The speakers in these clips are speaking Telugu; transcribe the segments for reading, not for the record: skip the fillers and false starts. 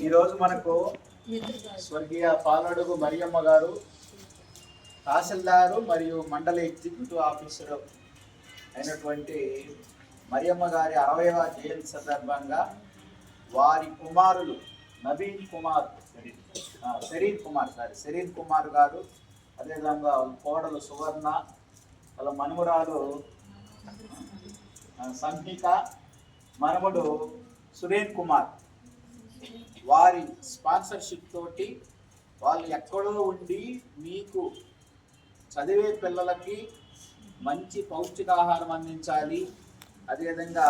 ఈరోజు మనకు స్వర్గీయ పాలడుగు మరియమ్మ గారు తహసీల్దారు మరియు మండల ఎగ్జిక్యూటివ్ ఆఫీసర్ అయినటువంటి మరియమ్మ గారి 60వ జయంతి సందర్భంగా వారి కుమారులు శరీన్ కుమార్ గారు, అదేవిధంగా కోడలు సువర్ణ, వాళ్ళ మనుమరాలు సంహిక, మనముడు సురేన్ కుమార్, వారి స్పాన్సర్షిప్ తోటి వాళ్ళు ఎక్కడో ఉండి మీకు చదివే పిల్లలకి మంచి పౌష్టికాహారం అందించాలి, అదేవిధంగా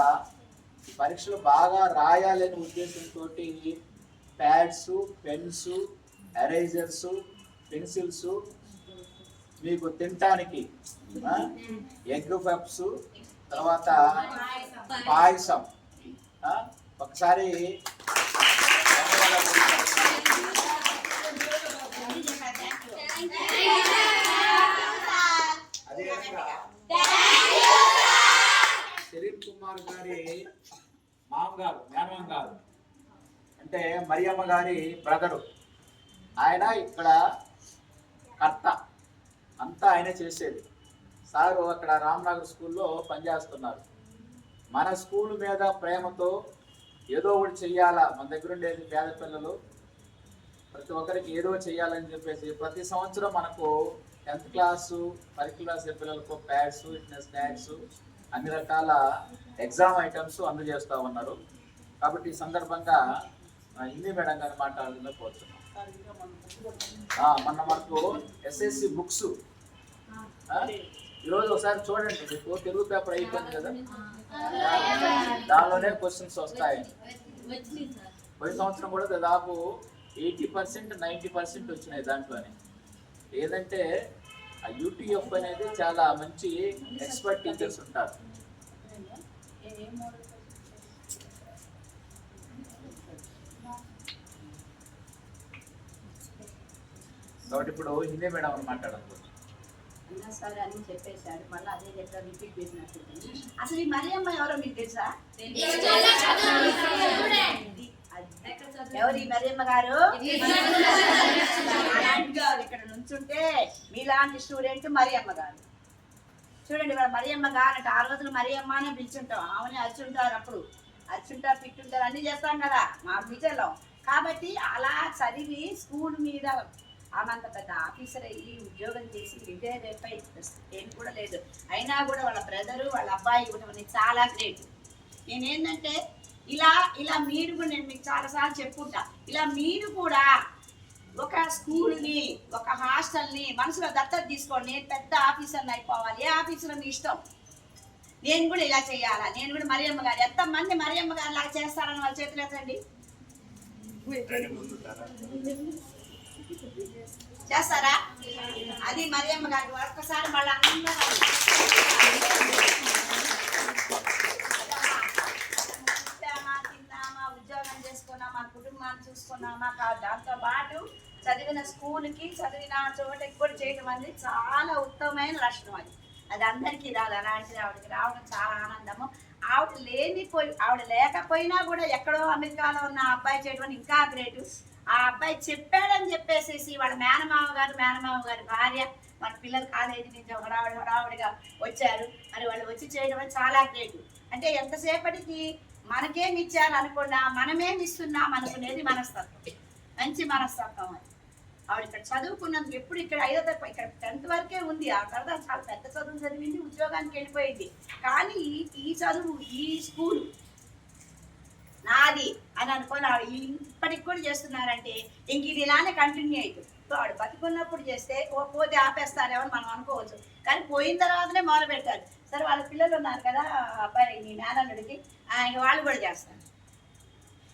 పరీక్షలు బాగా రాయాలనే ఉద్దేశంతో ప్యాడ్స్, పెన్స్, ఎరేజర్స్, పెన్సిల్స్, మీకు తినటానికి ఎగ్ పఫ్స్, తర్వాత పాయసం. ఒకసారి శరీన్ కుమార్ గారి మేనమామ గారు అంటే మరియమ్మ గారి బ్రదరు, ఆయన ఇక్కడ కర్త అంతా ఆయన చేసేది. సారు అక్కడ రామ్నగర్ స్కూల్లో పనిచేస్తున్నారు. మన స్కూల్ మీద ప్రేమతో ఏదో ఒకటి చెయ్యాలా, మన దగ్గర ఉండేది పేద పిల్లలు, ప్రతి ఒక్కరికి ఏదో చెయ్యాలని చెప్పేసి ప్రతి సంవత్సరం మనకు 10th క్లాసు 10th క్లాస్ పిల్లలకు ప్యాడ్స్, స్నాక్స్, అన్ని రకాల ఎగ్జామ్ ఐటమ్స్ అందజేస్తూ ఉన్నారు. కాబట్టి ఈ సందర్భంగా హిందీ మేడం గారిని మాట్లాడాలని కోరుతున్నాం. మొన్న మనకు ఎస్ఎస్సి బుక్స్ ఈరోజు ఒకసారి చూడండి, మీకు తెలుగు పేపర్ అయిపోయింది కదా, దానిలోనే క్వశ్చన్స్ వస్తాయి. పోయిన సంవత్సరం కూడా దాదాపు 80% 90% వచ్చినాయి దాంట్లోనే. ఏదంటే ఆ యూటీఎఫ్ అనేది చాలా మంచి ఎక్స్పర్ట్ టీచర్స్ ఉంటారు. కాబట్టి ఇప్పుడు హిందీ మేడం అని మాట్లాడాలి. సార్ అని చెప్పేశాడు, మళ్ళీ అదే చెప్పా రిపీట్ చేసినట్టు. అసలు ఈ మరియమ్మ ఎవరో మీకు తెలుసా? ఎవరు ఈ మరియమ్మ గారు? అలాంటి గారు ఇక్కడ నుంచుంటే మీలాంటి స్టూడెంట్ మరియమ్మ గారు. చూడండి, వాళ్ళ మరియమ్మ గారు అంటే ఆ రోజులు మరియమ్మ అనే పిలుచుంటాం. ఆమెనే అరుచుంటారు, అప్పుడు అరుచుంటారు, పిట్టుంటారు, అన్ని చేస్తాం కదా మా టీచర్లో. కాబట్టి అలా చదివి స్కూల్ మీద ఆమెంత పెద్ద ఆఫీసర్ అయ్యి ఉద్యోగం చేసి రిటైర్ అయిపోయి ఏం కూడా లేదు. అయినా కూడా వాళ్ళ బ్రదరు వాళ్ళ అబ్బాయి కూడా చాలా గ్రేట్. నేనేంటంటే ఇలా మీరు కూడా, నేను మీకు చాలాసార్లు చెప్పుకుంటా, ఇలా మీరు కూడా ఒక స్కూల్ని, ఒక హాస్టల్ని మనసులో దత్తత తీసుకోండి. నేను పెద్ద ఆఫీసర్ని అయిపోవాలి, ఏ ఆఫీసర్ మీ ఇష్టం, నేను కూడా ఇలా చేయాలా, నేను కూడా మరియమ్మ గారు. ఎంతమంది మరియమ్మ గారు లాగా చేస్తారని వాళ్ళ చేతులు ఎత్తండి. చేస్తారా? అది మరియమ్మ గారికి ఒక్కసారి మళ్ళీ అందరూ తిన్నామా, ఉద్యోగం చేసుకున్నామా, కుటుంబాన్ని చూసుకున్నామా, దాంతో పాటు చదివిన స్కూల్కి, చదివిన చోటకి కూడా చేయడం అనేది చాలా ఉత్తమమైన లక్షణం. అది అందరికీ రాదు. అలాంటిది ఆవిడకి రావడం చాలా ఆనందము. ఆవిడ లేకపోయినా కూడా ఎక్కడో అమెరికాలో ఉన్న అబ్బాయి చేయడం ఇంకా గ్రేటు. ఆ అబ్బాయి చెప్పాడని చెప్పేసేసి వాళ్ళ మేనమామ గారి భార్య, మన పిల్లలు కాలేజీ నుంచి హడావుడిగా వచ్చారు. మరి వాళ్ళు వచ్చి చేయడం చాలా గ్రేట్. అంటే ఎంతసేపటికి మనకేమి ఇచ్చారు అనుకున్నా, మనమేమి ఇస్తున్నాం అనుకునేది మనస్తత్వం, మంచి మనస్తత్వం. అది ఆవిడ ఇక్కడ చదువుకున్నందుకు ఎప్పుడు ఇక్కడ 5వ తరగతి, ఇక్కడ 10th వరకే ఉంది. ఆ తర్వాత చాలా పెద్ద చదువు చదివింది, ఉద్యోగానికి వెళ్ళిపోయింది. కానీ ఈ చదువు, ఈ స్కూలు నాది అని అనుకొని ఆవిడ ఇప్పటికి కూడా చేస్తున్నారంటే ఇంక ఇది ఇలానే కంటిన్యూ అవుతుంది. సో ఆవిడ బతుకున్నప్పుడు చేస్తే పోతే ఆపేస్తారేమో మనం అనుకోవచ్చు, కానీ పోయిన తర్వాతనే మొదలు పెట్టారు. సరే, వాళ్ళ పిల్లలు ఉన్నారు కదా, అబ్బాయి మీ మేనల్లుడికి, ఆయన వాళ్ళు కూడా చేస్తారు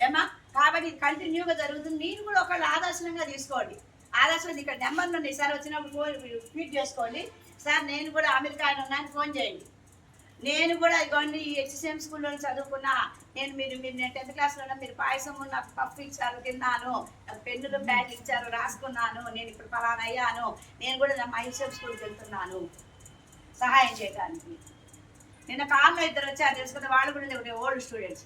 ఏమా. కాబట్టి ఇది కంటిన్యూగా జరుగుతుంది. మీరు కూడా ఒకళ్ళు ఆదర్శంగా తీసుకోండి. ఆదర్శం ఇక్కడ నెంబర్లు ఉన్నాయి సార్, వచ్చినప్పుడు ట్వీట్ చేసుకోండి. సార్ నేను కూడా అమెరికా ఉన్నాను, ఫోన్ చేయండి. నేను కూడా ఇవన్నీ HCM స్కూల్లో చదువుకున్నా, మీరు 10th క్లాస్లో మీరు పాయసం నాకు పప్పు ఇచ్చారు, తిన్నాను, నాకు పెన్నులు బ్యాగ్ ఇచ్చారు, రాసుకున్నాను, నేను ఇప్పుడు ఫలానా అయ్యాను, నేను కూడా నా HCM స్కూల్కి వెళ్తున్నాను సహాయం చేయడానికి. నిన్న కార్లో 2 వచ్చారు తెలుసుకుంటే, వాళ్ళు కూడా ఓల్డ్ స్టూడెంట్స్.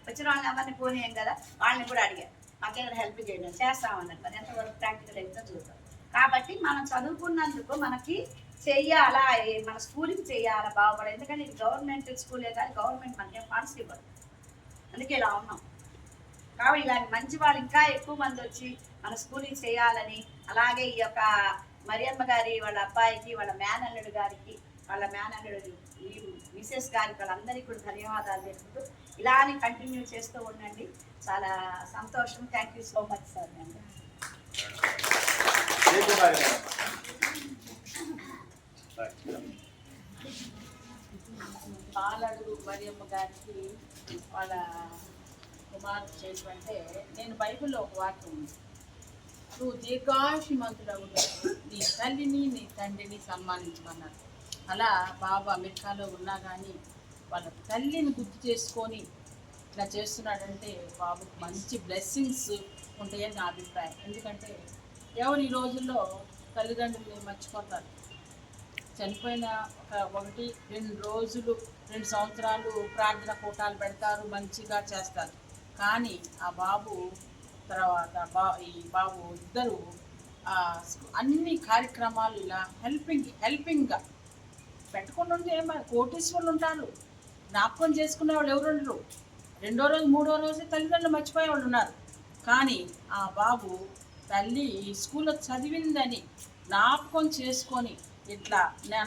వచ్చిన వాళ్ళని ఎవరిని పోనీయం కదా, వాళ్ళని కూడా అడిగారు మాకేమైనా హెల్ప్ చేయండి, చేస్తామన్నారు. మరి ఎంతవరకు ప్రాక్టికల్ అయితే చూద్దాం. కాబట్టి మనం చదువుకున్నందుకు మనకి చెయ్యాలా, మన స్కూల్కి చెయ్యాలా బాగుపడాలి. ఎందుకంటే ఇది గవర్నమెంట్ స్కూలే కానీ గవర్నమెంట్ మనకేం ఫండ్స్ ఇవ్వదు, అందుకే ఇలా ఉన్నాం. కాబట్టి ఇలాంటి మంచి వాళ్ళు ఇంకా ఎక్కువ మంది వచ్చి మన స్కూల్కి చేయాలని, అలాగే ఈ యొక్క మరియమ్మ గారి వాళ్ళ అబ్బాయికి, వాళ్ళ మేనల్లుడు గారికి, వాళ్ళ మేనల్లుడు మిసెస్ గారికి, వాళ్ళందరికీ కూడా ధన్యవాదాలు తెలుపుతూ ఇలానే కంటిన్యూ చేస్తూ ఉండండి. చాలా సంతోషం. Thank you so much sir. పాలడు మరియమ్మ గారికి వాళ్ళ కుమారుడు చేసినంటే, నేను బైబిల్లో ఒక వాక్యం ఉంది, నువ్వు దీర్ఘాయుష్మంతుడవు, నీ తల్లిని నీ తండ్రిని సన్మానించమన్నారు. అలా బాబు అమెరికాలో ఉన్నా కానీ వాళ్ళ తల్లిని గుర్తు చేసుకొని ఇట్లా చేస్తున్నాడంటే బాబుకు మంచి బ్లెస్సింగ్స్ ఉంటాయని నా అభిప్రాయం. ఎందుకంటే ఎవరు ఈ రోజుల్లో తల్లిదండ్రులు మర్చిపోతారు. చనిపోయిన ఒకటి 2 రోజులు 2 సంవత్సరాలు ప్రార్థన కూటాలు పెడతారు, మంచిగా చేస్తారు. కానీ ఆ బాబు తర్వాత ఈ బాబు ఇద్దరు అన్ని కార్యక్రమాలు ఇలా హెల్పింగ్గా పెట్టుకుని ఉంటే కోటీశ్వరులు ఉంటారు, జ్ఞాపకం చేసుకునే వాళ్ళు ఎవరు ఉండరు. 2వ రోజు 3వ రోజు తల్లిదండ్రులు మర్చిపోయే వాళ్ళు ఉన్నారు. కానీ ఆ బాబు తల్లి స్కూల్లో చదివిందని జ్ఞాపకం చేసుకొని ఇట్లా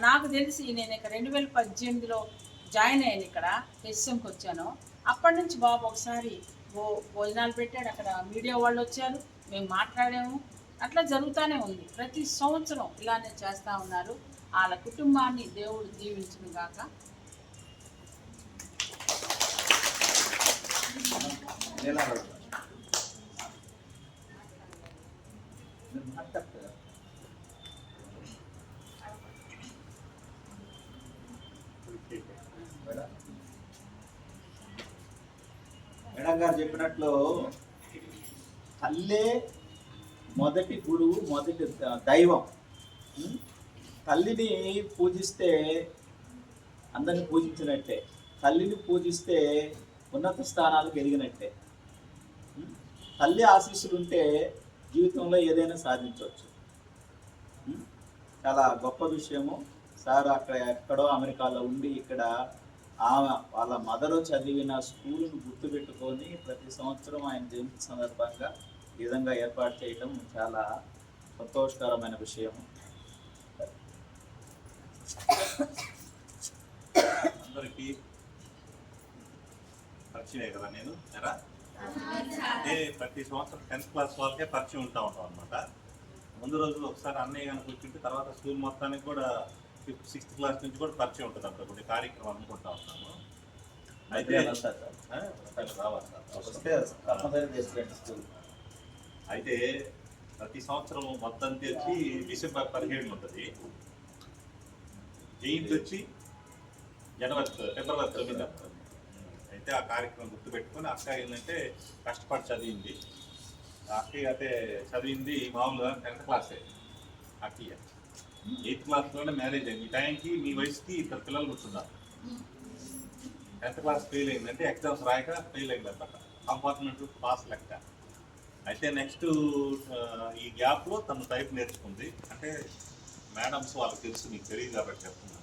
నాకు తెలిసి నేను ఇక్కడ 2018లో జాయిన్ అయ్యాను, ఇక్కడ హెచ్ఎంకి వచ్చాను. అప్పటి నుంచి బాబు ఒకసారి భోజనాలు పెట్టాడు, అక్కడ మీడియా వాళ్ళు వచ్చారు, మేము మాట్లాడాము. అట్లా జరుగుతూనే ఉంది. ప్రతి సంవత్సరం ఇలానే చేస్తూ ఉన్నారు. వాళ్ళ కుటుంబాన్ని దేవుడు దీవించును గాక. మేడం గారు చెప్పినట్లు తల్లే మొదటి గురువు, మొదటి దైవం. తల్లిని పూజిస్తే అందరిని పూజించినట్టే, తల్లిని పూజిస్తే ఉన్నత స్థానాలకు ఎదిగినట్టే. తల్లి ఆశీస్సులు ఉంటే జీవితంలో ఏదైనా సాధించవచ్చు. చాలా గొప్ప విషయము. సార్ అక్కడ ఎక్కడో అమెరికాలో ఉండి ఇక్కడ వాళ్ళ మదరు చదివిన స్కూలును గుర్తుపెట్టుకొని ప్రతి సంవత్సరం ఆయన జయంతి సందర్భంగా ఈ విధంగా ఏర్పాటు చేయడం చాలా సంతోషకరమైన విషయం. అందరికీ పరిచయం కదా, నేను అంటే ప్రతి సంవత్సరం 10th క్లాస్ వాళ్ళకే పరిచయం ఉంటాం అనమాట. ముందు రోజులు ఒకసారి అన్నయ్య కనుక కూర్చుంటే తర్వాత స్కూల్ మొత్తానికి కూడా 5th 6th క్లాస్ నుంచి కూడా పరిచయం ఉంటుంది. అప్పుడు కొన్ని కార్యక్రమం అనుకుంటా ఉంటాము. అయితే అయితే ప్రతి సంవత్సరం మొత్తం తెచ్చి డిసెంబర్ 17 ఉంటుంది. జయంతి వచ్చి ఫిబ్రవరి 9 ఉంటుంది. అయితే ఆ కార్యక్రమం గుర్తుపెట్టుకొని అక్క ఏంటంటే కష్టపడి చదివింది. అక్కయ్య అయితే చదివింది మామూలుగా 10th క్లాసే. అక్కయ్య 8th క్లాస్లోనే మ్యారేజ్ అయింది. ఈ టైంకి మీ వయసుకి 2 పిల్లలు కూర్చున్నారు. 10th క్లాస్ ఫెయిల్ అయిందంటే ఎగ్జామ్స్ రాయక ఫెయిల్ అయిందన్నమాట. కంపార్ట్మెంట్ పాస్ లెక్క. అయితే నెక్స్ట్ ఈ గ్యాప్లో తను టైప్ నేర్చుకుంది. అంటే మేడమ్స్ వాళ్ళకి తెలుసు, మీకు తెలియదు కాబట్టి చెప్తున్నాను.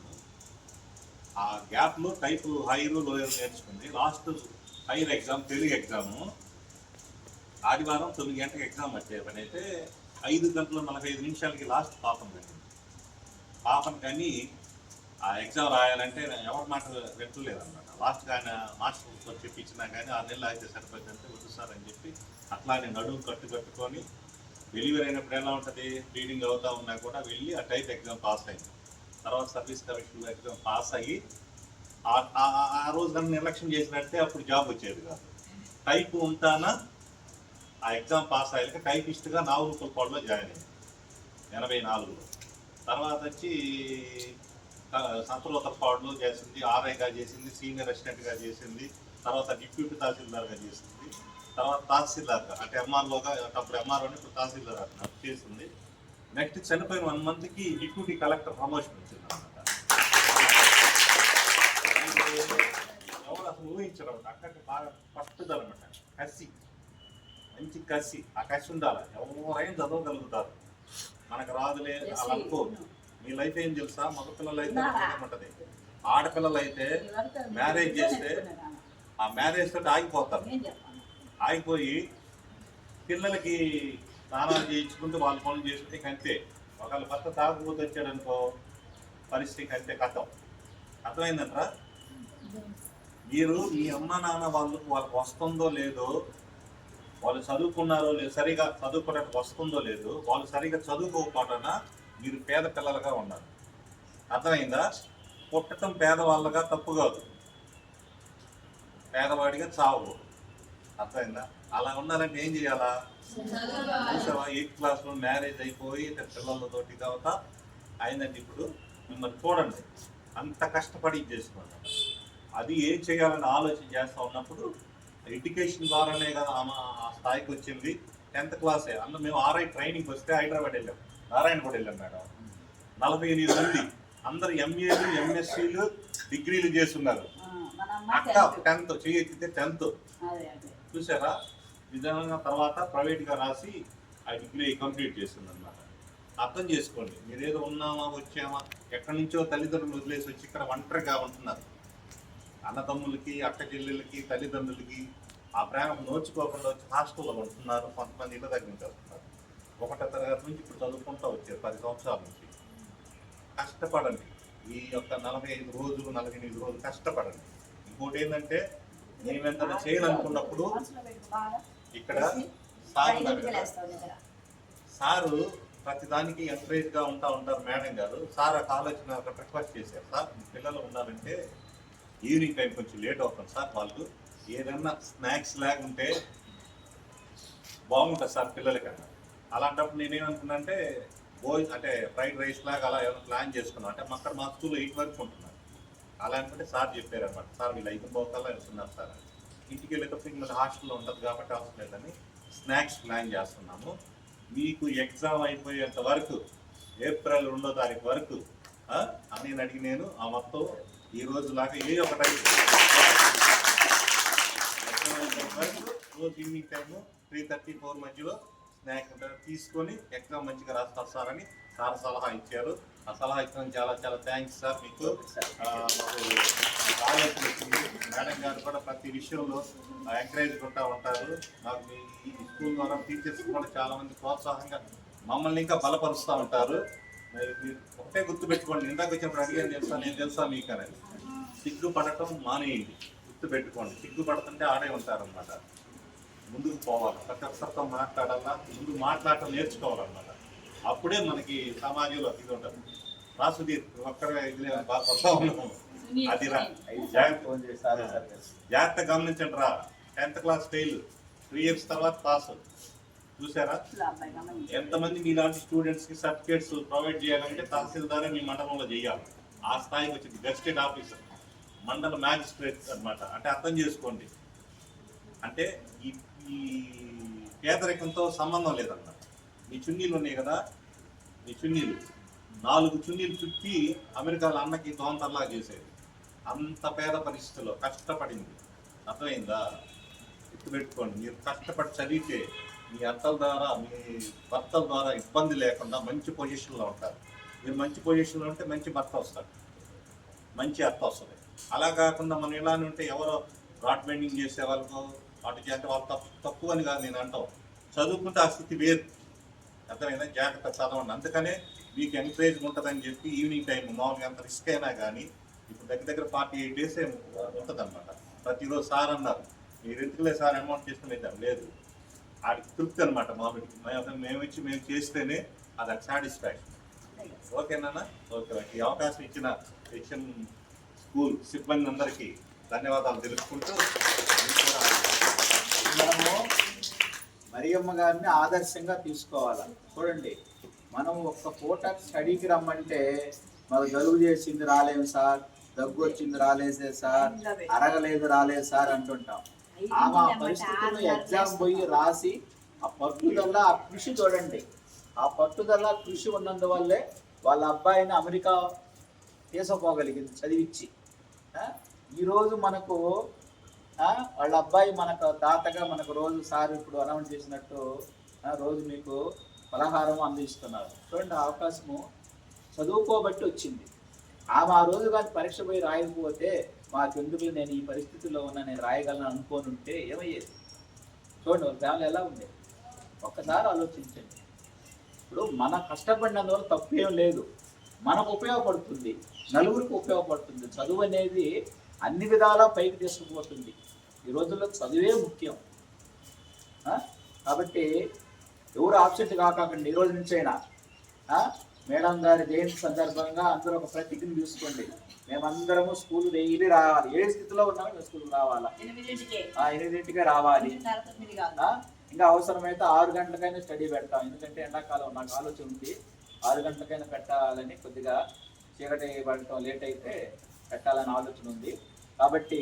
ఆ గ్యాప్లో టైప్ హైరు లోయర్ నేర్చుకుంది. Last higher exam Telugu exam ఆదివారం 9 గంటలకు ఎగ్జామ్ వచ్చే పని అయితే 5:45 లాస్ట్ పాపం జరిగింది. పాపం కానీ ఆ ఎగ్జామ్ రాయాలంటే ఎవరి మాట వెంటలేదన్నమాట. లాస్ట్గా ఆయన మాస్టర్ చెప్పించినా కానీ 6 నెలలు అయితే సరిపోతుందంటే వద్దు సార్ అని చెప్పి అట్లానే నడుము కట్టుకొని డెలివరీ అయినప్పుడు ఎలా ఉంటుంది, బ్లీడింగ్ అవుతా ఉన్నా కూడా వెళ్ళి ఆ టైప్ ఎగ్జామ్ పాస్ అయింది. తర్వాత సర్వీస్ కమిషన్ ఎగ్జామ్ పాస్ అయ్యి ఆ రోజు నన్ను నిర్లక్ష్యం చేసినట్టే అప్పుడు జాబ్ వచ్చేది కాదు. టైప్ ఉంటానా ఆ ఎగ్జామ్ పాస్ అయ్యాక టైపిస్ట్గా నాగులపాడులో జాయిన్ అయింది 84లో. తర్వాత వచ్చి సంతలోతపాడులో చేసింది, ఆర్ఐగా చేసింది, సీనియర్ అసిస్టెంట్గా చేసింది, తర్వాత డిప్యూటీ తహసీల్దార్గా చేసింది, తర్వాత తహసీల్దార్గా అంటే ఎంఆర్ఓగా, అప్పుడు ఎంఆర్ఓని ఇప్పుడు తహసీల్దార్ చేసింది. నెక్స్ట్ చనిపోయిన 1 మంత్కి డిప్యూటీ కలెక్టర్ ప్రమోషన్ వచ్చింది అనమాట. ఎవరు అసలు ఊహించడం. అక్కకి బాగా పట్టుదల అనమాట, కసి, మంచి కసి. ఆ కసి ఉండాలి. ఎవరైనా చదవగలుగుతారు. మనకు రాదులే అలా అనుకోవద్దు. మీ లైఫ్ ఏం తెలుసా? మగపిల్లలు అయితే ఏమంటది, ఆడపిల్లలు అయితే మ్యారేజ్ చేస్తే ఆ మ్యారేజ్ తోటి ఆగిపోతారు. ఆగిపోయి పిల్లలకి స్నానాలు చేయించుకుంటూ వాళ్ళ పనులు చేసుకుంటే అంతే. ఒకళ్ళ భర్త తాగుబోతు వచ్చాడనుకో పరిస్థితి అంతే, కథం. అర్థమైందంటారా? మీరు మీ అమ్మ నాన్న వాళ్ళకి వస్తుందో లేదో, వాళ్ళు చదువుకున్నారో లేదు, సరిగా చదువుకోవడానికి వస్తుందో లేదో, వాళ్ళు సరిగా చదువుకోకపోవటన మీరు పేద పిల్లలుగా ఉన్నారు. అర్థమైందా? పుట్టడం పేదవాళ్ళగా తప్పు కాదు, పేదవాడిగా చావు. అర్థమైందా? అలా ఉండాలంటే ఏం చేయాలా? చూసావా, 8th క్లాస్లో మ్యారేజ్ అయిపోయి పిల్లలతోటి తర్వాత అయిందంటే ఇప్పుడు మిమ్మల్ని చూడండి, అంత కష్టపడి చేసుకున్నాను. అది ఏం చేయాలని ఆలోచన చేస్తూ ఉన్నప్పుడు ఎడ్యుకేషన్ ద్వారానే కదా ఆ స్థాయికి వచ్చింది. 10th క్లాసే అందులో మేము ఆర్ఐ ట్రైనింగ్ వస్తే హైదరాబాద్ వెళ్ళాం, నారాయణగూడ వెళ్ళాం మేడం. 48 మంది అందరు ఎంఏలు, ఎంఎస్సీలు, డిగ్రీలు చేస్తున్నారు. అక్క 10th చేయెత్తితే 10th. చూసారా? విధానంగా తర్వాత ప్రైవేట్గా రాసి ఆ డిగ్రీ కంప్లీట్ చేస్తుంది అనమాట. అర్థం చేసుకోండి, మీరేదో ఉన్నామా వచ్చామా, ఎక్కడి నుంచో తల్లిదండ్రులు వదిలేసి వచ్చి ఇక్కడ ఒంటరిగా ఉంటున్నారు. అన్నదమ్ములకి, అక్క చెల్లెళ్ళకి, తల్లిదండ్రులకి ఆ ప్రేమ నోచుకోకుండా వచ్చి హాస్టల్లో ఉంటున్నారు. కొంతమంది ఇళ్ళ దగ్గర నుంచి వస్తున్నారు. 1వ తరగతి నుంచి ఇప్పుడు చదువుకుంటూ వచ్చారు 10 సంవత్సరాల నుంచి. కష్టపడండి. ఈ యొక్క 45 రోజులు 48 రోజులు కష్టపడండి. ఇంకోటి ఏంటంటే, మేమెంత చేయాలనుకున్నప్పుడు ఇక్కడ సార్ ఉన్నారు కదా, సారు ప్రతిదానికి ఎంకరేజ్గా ఉంటారు. మేడం గారు సార్ ఒక ఆలోచన ఒక రిక్వెస్ట్ చేశారు, సార్ మీ పిల్లలు ఉన్నారంటే ఈవినింగ్ టైం కొంచెం లేట్ అవుతుంది సార్, వాళ్ళు ఏదన్నా స్నాక్స్ లాగా ఉంటే బాగుంటుంది సార్ పిల్లలకన్నా. అలాంటప్పుడు నేనేమనుకున్నా అంటే అంటే ఫ్రైడ్ రైస్ లాగా అలా ఏమైనా ప్లాన్ చేసుకున్నాను. అంటే అక్కడ మా స్కూల్లో 8 వరకు ఉంటున్నారు. అలా అనుకుంటే సార్ చెప్పారు అనమాట, సార్ వీళ్ళు 5 పోకల్లా వెళ్తున్నారు సార్, ఇంటికి వెళ్ళేటప్పుడు మిమ్మల్ని హాస్టల్లో ఉంటుంది కాబట్టి అవసరం లేదని స్నాక్స్ ప్లాన్ చేస్తున్నాము. మీకు ఎగ్జామ్ అయిపోయేంత వరకు ఏప్రిల్ 2వ తారీఖు వరకు అని అడిగి నేను ఆ మొత్తం ఈ రోజులాగా ఏ ఒక టైం రోజు ఈవినింగ్ టైము 3:34 మధ్యలో స్నాక్ తీసుకొని ఎగ్జామ్ మంచిగా రాస్తారు సార్ అని సార్ సలహా ఇచ్చారు. ఆ సలహా ఇచ్చిన చాలా చాలా థ్యాంక్స్ సార్ మీకు. ఆలోచన వచ్చింది. మేడం గారు కూడా ప్రతి విషయంలో ఎంకరేజ్ కొట్టా ఉంటారు. నాకు మీ ఈ స్కూల్ ద్వారా టీచర్స్ కూడా చాలా మంది ప్రోత్సాహంగా మమ్మల్ని ఇంకా బలపరుస్తూ ఉంటారు. మీరు ఒకటే గుర్తుపెట్టుకోండి, ఇందాక వచ్చినప్పుడు అడిగాను తెలుసా, నేను తెలుసా మీకు అనేది. సిగ్గుపడటం మానేయండి, గుర్తుపెట్టుకోండి. సిగ్గుపడుతుంటే ఆడే ఉంటారనమాట. ముందుకు పోవాలి, ప్రతి ఒక్కరితో మాట్లాడాలా, ముందు మాట్లాడటం నేర్చుకోవాలన్నమాట. అప్పుడే మనకి సమాజంలో ఇది ఉంటుంది. రా సుధీర్, ఒక్కరే ఇది బాగా ఉన్నాము. అది రా, జాగ్రత్త గమనించండి రా. 10th క్లాస్ ఫెయిల్, 3 years తర్వాత పాస్. చూసారా ఎంతమంది మీలాంటి స్టూడెంట్స్కి సర్టిఫికేట్స్ ప్రొవైడ్ చేయాలంటే తహసీల్దారే మీ మండలంలో చేయాలి. ఆ స్థాయికి వచ్చింది గెస్టెడ్ ఆఫీసర్, మండల మ్యాజిస్ట్రేట్ అనమాట. అంటే అర్థం చేసుకోండి, అంటే ఈ పేదరికంతో సంబంధం లేదన్నమాట. మీ చున్నీలు ఉన్నాయి కదా, మీ చున్నీలు 4 చున్నీలు చుట్టి అమెరికాలో అన్నకి దోంతర్లా చేసేది. అంత పేద పరిస్థితుల్లో కష్టపడింది. అర్థమైందా? గుర్తుపెట్టుకోండి, మీరు కష్టపడి చదివితే మీ అత్తల ద్వారా, మీ భర్తల ద్వారా ఇబ్బంది లేకుండా మంచి పొజిషన్లో ఉంటారు. మీరు మంచి పొజిషన్లో ఉంటే మంచి భర్త వస్తాడు, మంచి అత్త వస్తుంది. అలా కాకుండా మనం ఇలానే ఉంటే ఎవరో రాడ్ బెండింగ్ చేసే వాళ్ళకు వాటి చేస్తే వాళ్ళు తప్పు అని కాదు నేను అంటాం. చదువుకుంటే ఆ స్థితి వేరు. అర్థమైందా? జాగ్రత్త చదవండి. అందుకనే మీకు ఎంకరేజ్ ఉంటుందని చెప్పి ఈవినింగ్ టైం మామూలుగా ఎంత రిస్క్ అయినా కానీ ఇప్పుడు దగ్గర 48 days ఉంటుంది అనమాట. ప్రతిరోజు సార్ అన్నారు, మీరు ఎందుకులే సార్ అమౌంట్ తీసుకునేద్దాం లేదు, ఆడికి తృప్తి అనమాట. మామిడికి మేము చేస్తేనే అది సాటిస్ఫాక్షన్. ఓకేనా? ఓకే. ఈ అవకాశం ఇచ్చిన సెక్షన్ స్కూల్ సిబ్బంది అందరికీ ధన్యవాదాలు తెలుసుకుంటూ, మనము మరియమ్మ గారిని ఆదర్శంగా తీసుకోవాలి. చూడండి, మనం ఒక్క పూట స్టడీకి రమ్మంటే మాకు జలుబు చేసింది రాలేము సార్, దగ్గు వచ్చింది రాలేదు సార్, అరగలేదు రాలేదు సార్ అంటుంటాం. ఆమె ఆ పరిస్థితుల్లో ఎగ్జామ్ పోయి రాసి ఆ పట్టుదల, ఆ కృషి చూడండి. ఆ పట్టుదల కృషి ఉన్నందువల్లే వాళ్ళ అబ్బాయిని అమెరికా తీసుకుపోగలిగింది చదివించి. ఈరోజు మనకు వాళ్ళ అబ్బాయి మనకు దాతగా మనకు రోజు సార్ ఇప్పుడు అనౌన్స్ చేసినట్టు రోజు మీకు పలహారం అందిస్తున్నారు. చూడండి, అవకాశము చదువుకోబట్టి వచ్చింది. ఆమె ఆ రోజు కానీ పరీక్ష పోయి రాయకపోతే మాకెందుకు, నేను ఈ పరిస్థితుల్లో ఉన్నా, నేను రాయగలను అనుకోని ఉంటే ఏమయ్యేది? చూడండి వాళ్ళ ఫ్యామిలీ ఎలా ఉండేది. ఒక్కసారి ఆలోచించండి. ఇప్పుడు మన కష్టపడినందువల్ల తప్పు ఏం లేదు, మనకు ఉపయోగపడుతుంది, నలుగురికి ఉపయోగపడుతుంది. చదువు అనేది అన్ని విధాలా పైకి తీసుకుపోతుంది. ఈ రోజుల్లో చదువే ముఖ్యం. కాబట్టి ఎవరు ఆబ్సెంట్ కాకండి. ఈ రోజు నుంచైనా మేడం గారి జయంతి సందర్భంగా అందరూ ఒక ప్రతిజ్ఞ తీసుకోండి. మేమందరము స్కూల్ డైలీ రావాలి. ఏ స్థితిలో ఉన్నామో మేము స్కూల్కి రావాలా, 8ంటికే రావాలి. ఇంకా అవసరమైతే 6 గంటలకైనా స్టడీ పెడతాం. ఎందుకంటే ఎండాకాలం నాకు ఆలోచన ఉంది, 6 గంటలకైనా పెట్టాలని. కొద్దిగా చీకటి పడటం లేట్ అయితే పెట్టాలని ఆలోచన ఉంది. కాబట్టి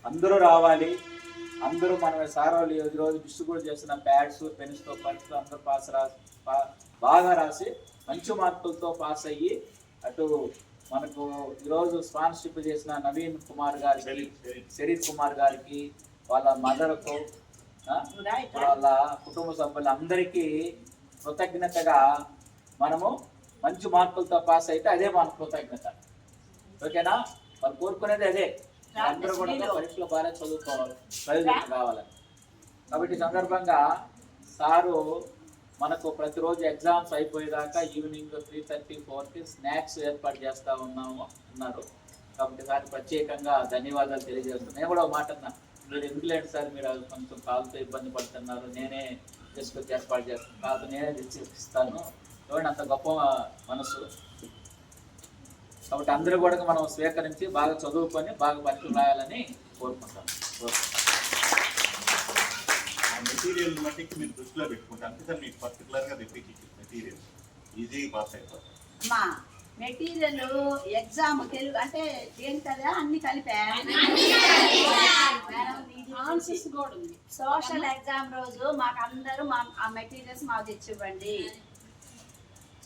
అందరూ రావాలి. అందరూ మన సార్ వాళ్ళు ఈరోజు డిస్ట్రిబ్యూట్ చేసిన ప్యాడ్స్, పెన్స్తో పరీక్షలు అందరూ బాగా రాసి మంచి మార్కులతో పాస్ అయ్యి, అటు మనకు ఈరోజు స్పాన్సర్షిప్ చేసిన నవీన్ కుమార్ గారికి, శరీర్ కుమార్ గారికి, వాళ్ళ మదర్కు, వాళ్ళ కుటుంబ సభ్యులందరికీ కృతజ్ఞతగా మనము మంచి మార్కులతో పాస్ అయితే అదే మన కృతజ్ఞత. ఓకేనా? వాళ్ళు కోరుకునేది అదే, అందరూ కూడా పరీక్షలో బాగా చదువుకోవాలి, ప్రయోజనం కావాలని. కాబట్టి ఈ సందర్భంగా సారు మనకు ప్రతిరోజు ఎగ్జామ్స్ అయిపోయేదాకా ఈవినింగ్ 3:30, 4కి స్నాక్స్ ఏర్పాటు చేస్తూ ఉన్నారు. కాబట్టి సార్ ప్రత్యేకంగా ధన్యవాదాలు తెలియజేస్తున్నాను. నేను కూడా ఒక మాట అన్నా, మీరు ఎందుకు లేండి సార్, మీరు కొంచెం కాలుతో ఇబ్బంది పడుతున్నారు, నేనే తీసుకొచ్చి ఏర్పాటు చేస్తాను, కాదు నేనే తెచ్చిస్తాను. చూడండి అంత గొప్ప మనసు. కాబట్టి అందరూ కూడా మనం స్వీకరించి బాగా చదువుకొని బాగా పరీక్షలు రాయాలని కోరుకుంటాం. మెటీరియల్ మట్టికి మీరు దృష్టిలో పెట్టుకుంటే అంతే సార్, మీకు పర్టికులర్గా తెప్పించి మెటీరియల్ ఈజీగా పాస్ అయిపోతుంది. మా మెటీరియల్ ఎగ్జామ్ తెలుగు అంటే దేని కదా అన్ని కలిపా. సోషల్ ఎగ్జామ్ రోజు మాకు అందరూ ఆ మెటీరియల్స్ మాకు తెచ్చివ్వండి.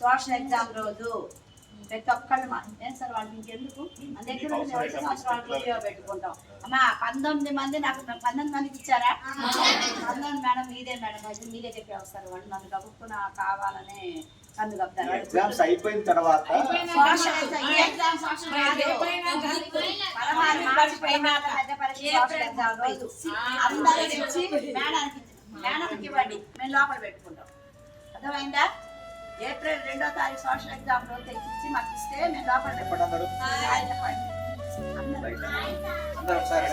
సోషల్ ఎగ్జామ్ రోజు ప్రతి ఒక్కళ్ళు ఏం సార్ వాళ్ళకి ఇంకెందుకు అందరికీ సంవత్సరాలు పెట్టుకుంటాం. అమ్మా 19 మంది నాకు 19 మందికి ఇచ్చారా? 19 మేడం మీదే మేడం అయితే మీరే చెప్పే వస్తారు. వాళ్ళు నన్ను గబుక్కున కావాలనే కన్ను కప్తారు. ఎగ్జామ్స్ అయిపోయిన తర్వాత అందరూ తెచ్చి మేడానికి ఇవ్వండి, మేము లోపల పెట్టుకుంటాం. అర్థమైందా? ఏప్రిల్ 2వ తారీఖు సోషల్ ఎగ్జామ్ రోజు తెచ్చి మాకు ఇస్తే మేము లోపల అందరూ ఒకసారి